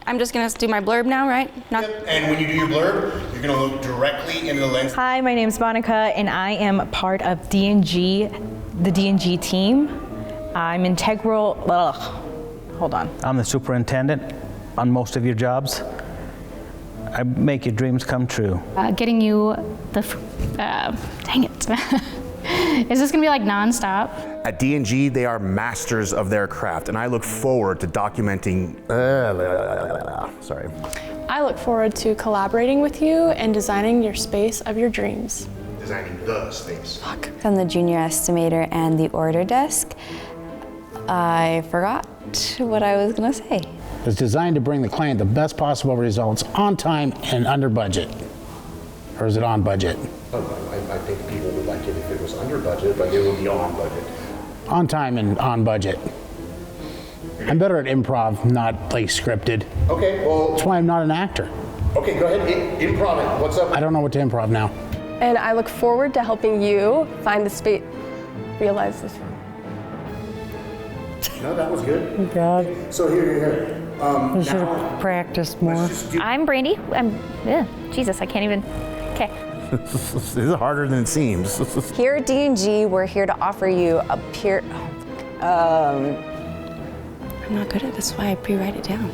I'm just gonna do my blurb now, right? Yep. And when you do your blurb, you're gonna look directly into the lens. Hi, my name's Monica, and I am part of D&G, the D&G team. I'm integral, hold on. I'm the superintendent on most of your jobs. I make your dreams come true. Getting you the, dang it. Is this gonna be like nonstop? At D&G, they are masters of their craft, and I look forward to documenting, sorry. I look forward to collaborating with you and designing your space of your dreams. Designing the space. Fuck. I'm the junior estimator and the order desk. I forgot what I was gonna say. It's designed to bring the client the best possible results on time and under budget. Or is it on budget? I think people would like it if it was under budget, but it would be on budget. On time and on budget. I'm better at improv, not like scripted. Okay, well. That's why I'm not an actor. Okay, go ahead, improv it. What's up? I don't know what to improv now. And I look forward to helping you find the space, realize this. No, that was good. God, So here. you should have practiced more. I'm Brandy. Jesus, I can't even, okay. This is harder than it seems. Here at D&G, we're here to offer you a I'm not good at this, why I pre-write it down.